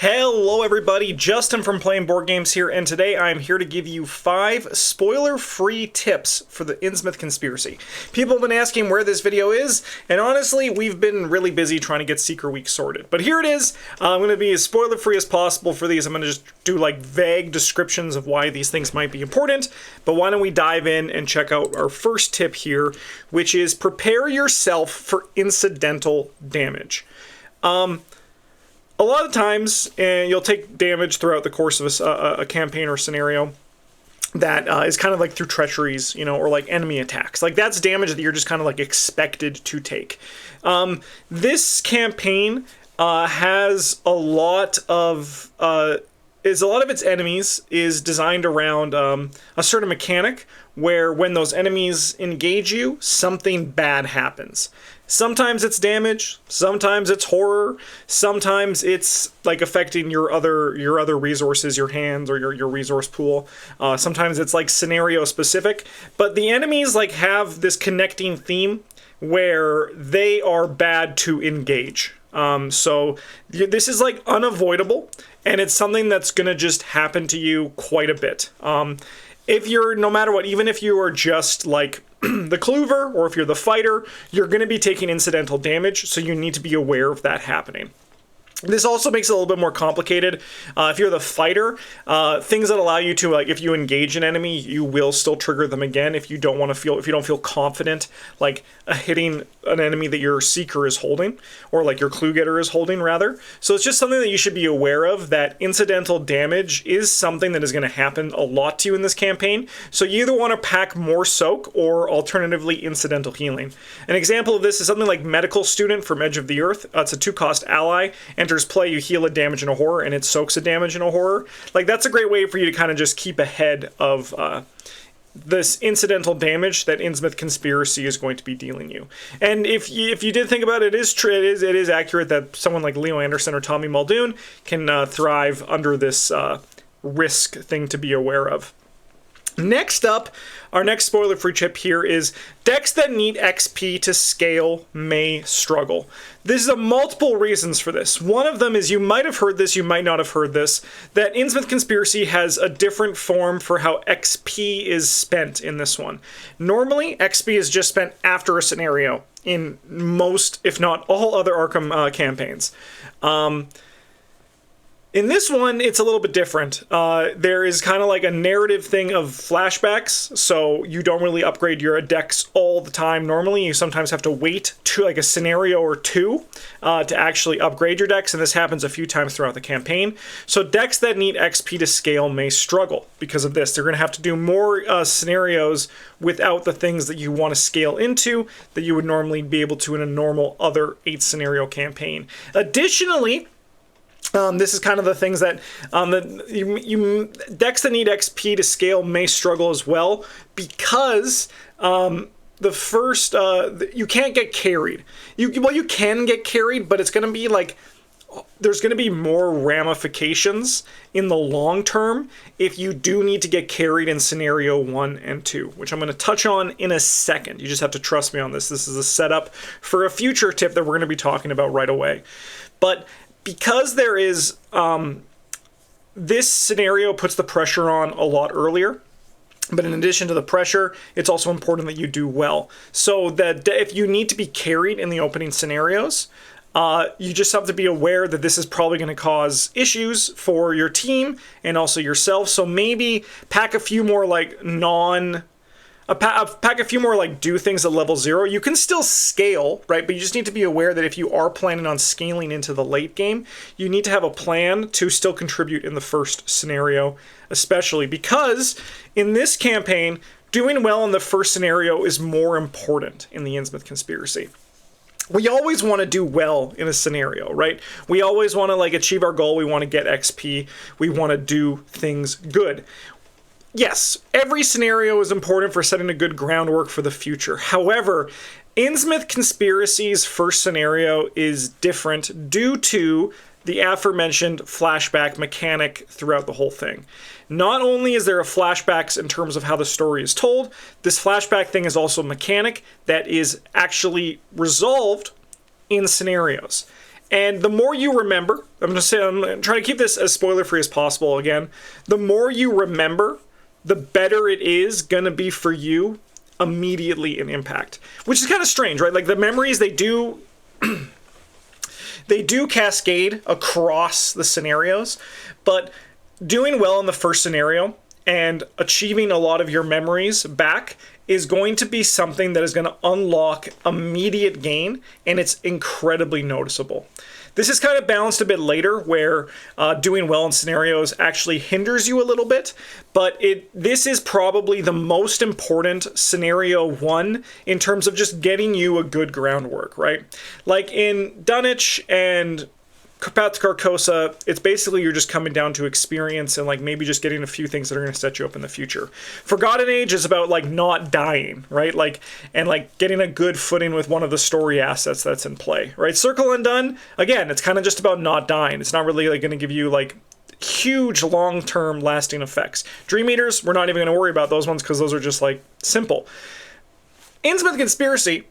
Hello everybody, Justin from Playing Board Games here, and today I'm here to give you 5 spoiler-free tips for the Innsmouth Conspiracy. People have been asking where this video is, and honestly, we've been really busy trying to get Seeker Week sorted. But here it is. I'm going to be as spoiler-free as possible for these. I'm going to just do like vague descriptions of why these things might be important, but why don't we dive in and check out our first tip here, which is prepare yourself for incidental damage. A lot of times, you'll take damage throughout the course of a campaign or scenario that is kind of like through treacheries, you know, or like enemy attacks. Like that's damage that you're just kind of like expected to take. This campaign has a lot of its enemies is designed around a certain mechanic where when those enemies engage you, something bad happens. Sometimes it's damage, sometimes it's horror, sometimes it's like affecting your other resources, your hands or your resource pool. Sometimes it's like scenario specific, but the enemies like have this connecting theme where they are bad to engage. So this is like unavoidable, and it's something that's gonna just happen to you quite a bit. If you're, no matter what, even if you are just like the clover, or if you're the fighter, you're going to be taking incidental damage, so you need to be aware of that happening. This also makes it a little bit more complicated. If you're the fighter, things that allow you to, like, if you engage an enemy, you will still trigger them again if you don't feel confident, like hitting an enemy that your seeker is holding, or like your clue getter is holding, rather. So it's just something that you should be aware of, that incidental damage is something that is going to happen a lot to you in this campaign. So you either want to pack more soak, or alternatively incidental healing. An example of this is something like Medical Student from Edge of the Earth. It's a 2-cost ally. Enters play, you heal a damage in a horror, and it soaks a damage in a horror. Like, that's a great way for you to kind of just keep ahead of this incidental damage that Innsmouth Conspiracy is going to be dealing you. And if you did think about it, it is accurate that someone like Leo Anderson or Tommy Muldoon can thrive under this risk thing to be aware of. Next up, our next spoiler-free tip here is decks that need XP to scale may struggle. There's multiple reasons for this. One of them is, you might have heard this, you might not have heard this, that Innsmouth Conspiracy has a different form for how XP is spent in this one. Normally, XP is just spent after a scenario in most, if not all, other ARKHAM campaigns. In this one, it's a little bit different. There is kind of like a narrative thing of flashbacks, so you don't really upgrade your decks all the time normally. You sometimes have to wait to like a scenario or two to actually upgrade your decks, and this happens a few times throughout the campaign. So decks that need XP to scale may struggle because of this. They're going to have to do more scenarios without the things that you want to scale into that you would normally be able to in a normal other 8-scenario campaign. Additionally, this is kind of the things that decks that need XP to scale may struggle as well, because you can't get carried. You can get carried, but it's going to be like, there's going to be more ramifications in the long term if you do need to get carried in scenario 1 and 2, which I'm going to touch on in a second. You just have to trust me on this. This is a setup for a future tip that we're going to be talking about right away. But because there is, this scenario puts the pressure on a lot earlier, but in addition to the pressure, it's also important that you do well. So that if you need to be carried in the opening scenarios, you just have to be aware that this is probably going to cause issues for your team and also yourself. So maybe pack a few more like pack a few more like do things at level 0. You can still scale, right? But you just need to be aware that if you are planning on scaling into the late game, you need to have a plan to still contribute in the first scenario, especially because in this campaign, doing well in the first scenario is more important in the Innsmouth Conspiracy. We always want to do well in a scenario, right? We always want to like achieve our goal. We want to get XP. We want to do things good. Yes, every scenario is important for setting a good groundwork for the future. However, Innsmouth Conspiracy's first scenario is different due to the aforementioned flashback mechanic throughout the whole thing. Not only is there a flashbacks in terms of how the story is told, this flashback thing is also a mechanic that is actually resolved in scenarios. And the more you remember, I'm trying to keep this as spoiler-free as possible again, the more you remember, the better it is going to be for you immediately in impact. Which is kind of strange, right? Like the memories, they do cascade across the scenarios, but doing well in the first scenario and achieving a lot of your memories back is going to be something that is going to unlock immediate gain, and it's incredibly noticeable. This is kind of balanced a bit later, where doing well in scenarios actually hinders you a little bit, but this is probably the most important scenario one in terms of just getting you a good groundwork, right? Like in Dunwich and Path to Carcosa, it's basically you're just coming down to experience and like maybe just getting a few things that are going to set you up in the future. Forgotten Age is about like not dying, right? Like and like getting a good footing with one of the story assets that's in play, right? Circle Undone, again, it's kind of just about not dying. It's not really like going to give you like huge long-term lasting effects. Dream Eaters, we're not even going to worry about those ones because those are just like simple. Innsmouth Conspiracy,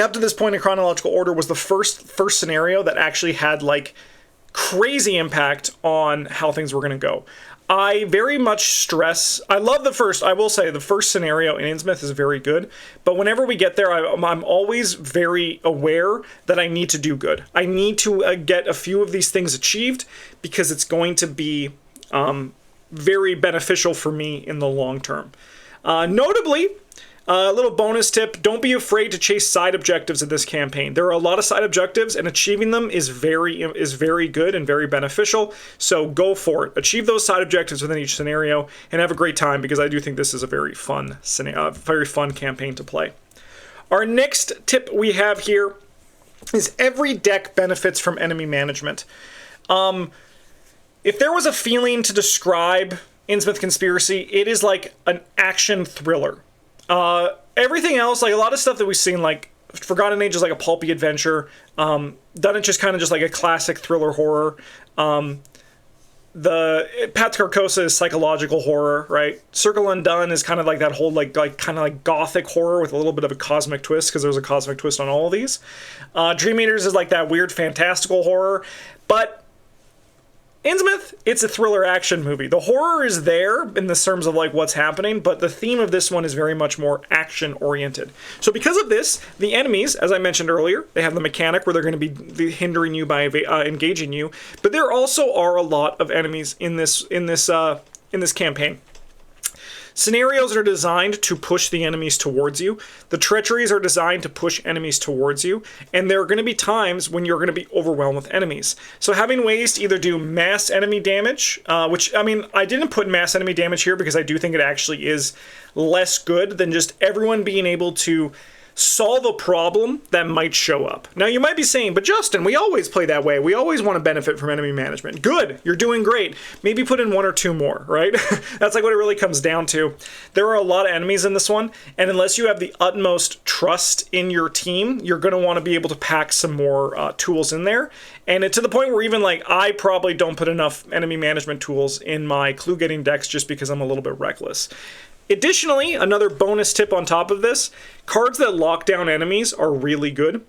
up to this point in chronological order, was the first scenario that actually had like crazy impact on how things were going to go. I very much stress, I love I will say the first scenario in Innsmouth is very good, but whenever we get there, I'm always very aware that I need to do good. I need to get a few of these things achieved because it's going to be very beneficial for me in the long term. Notably, a little bonus tip, don't be afraid to chase side objectives in this campaign. There are a lot of side objectives, and achieving them is very good and very beneficial, so go for it. Achieve those side objectives within each scenario, and have a great time, because I do think this is a very fun campaign to play. Our next tip we have here is every deck benefits from enemy management. If there was a feeling to describe Innsmouth Conspiracy, it is like an action thriller. Everything else, like a lot of stuff that we've seen, like Forgotten Age is like a pulpy adventure. Dunwich is kind of just like a classic thriller horror. The Path to Carcosa is psychological horror, right? Circle Undone is kind of like that whole like kind of like gothic horror with a little bit of a cosmic twist, because there's a cosmic twist on all of these. Dream Eaters is like that weird fantastical horror, but Innsmouth, it's a thriller action movie. The horror is there in the terms of like what's happening, but the theme of this one is very much more action oriented. So because of this, the enemies, as I mentioned earlier, they have the mechanic where they're going to be hindering you by engaging you, but there also are a lot of enemies in this campaign. Scenarios are designed to push the enemies towards you. The treacheries are designed to push enemies towards you. And there are going to be times when you're going to be overwhelmed with enemies. So having ways to either do mass enemy damage, which, I mean, I didn't put mass enemy damage here because I do think it actually is less good than just everyone being able to solve a problem that might show up. Now you might be saying, but Justin, we always play that way. We always want to benefit from enemy management. Good, you're doing great. Maybe put in one or two more, right? That's like what it really comes down to. There are a lot of enemies in this one, and unless you have the utmost trust in your team, you're going to want to be able to pack some more tools in there. And to the point where even like I probably don't put enough enemy management tools in my clue getting decks just because I'm a little bit reckless. Additionally, another bonus tip on top of this, cards that lock down enemies are really good.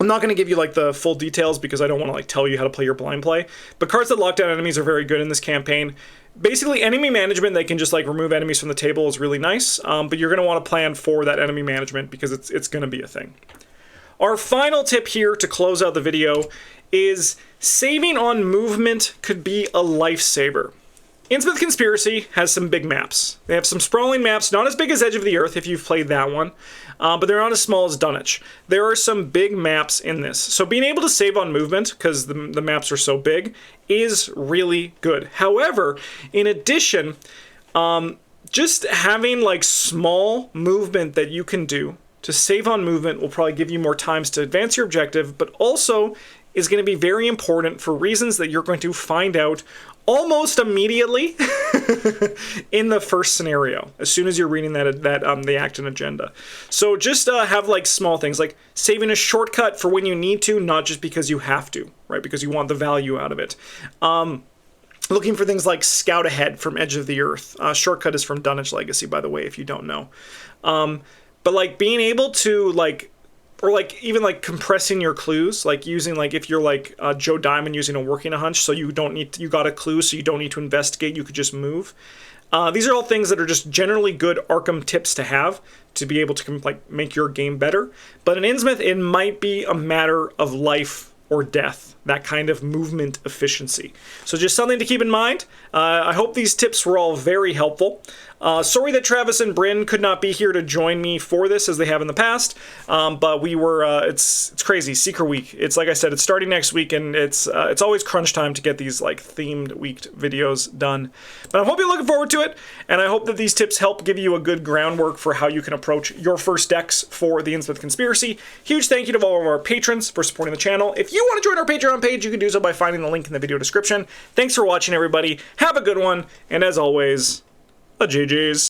I'm not going to give you like the full details because I don't want to like tell you how to play your blind play, but cards that lock down enemies are very good in this campaign. Basically, enemy management, they can just like remove enemies from the table, is really nice, but you're going to want to plan for that enemy management because it's going to be a thing. Our final tip here to close out the video is saving on movement could be a lifesaver. Innsmouth Conspiracy has some big maps. They have some sprawling maps, not as big as Edge of the Earth if you've played that one, but they're not as small as Dunwich. There are some big maps in this, so being able to save on movement, because the maps are so big, is really good. However, in addition, just having like small movement that you can do to save on movement will probably give you more times to advance your objective, but also is going to be very important for reasons that you're going to find out almost immediately in the first scenario, as soon as you're reading the act and agenda. So just have like small things, like saving a shortcut for when you need to, not just because you have to, right? Because you want the value out of it. Looking for things like Scout Ahead from Edge of the Earth. Shortcut is from Dunwich Legacy, by the way, if you don't know. But like being able to like or like even like compressing your clues, like using like if you're like Joe Diamond using a working a hunch, so you don't need to, you got a clue, so you don't need to investigate, you could just move. These are all things that are just generally good ARKHAM tips to have to be able to like make your game better. But in Innsmouth, it might be a matter of life or death, that kind of movement efficiency. So just something to keep in mind. I hope these tips were all very helpful. Sorry that Travis and Bryn could not be here to join me for this as they have in the past, but we were, it's crazy, Seeker Week. It's like I said, it's starting next week, and it's always crunch time to get these like themed weeked videos done. But I hope you're looking forward to it, and I hope that these tips help give you a good groundwork for how you can approach your first decks for the Innsmouth Conspiracy. Huge thank you to all of our patrons for supporting the channel. If you want to join our Patreon page, you can do so by finding the link in the video description. Thanks for watching, everybody. Have a good one, and as always, a GG's.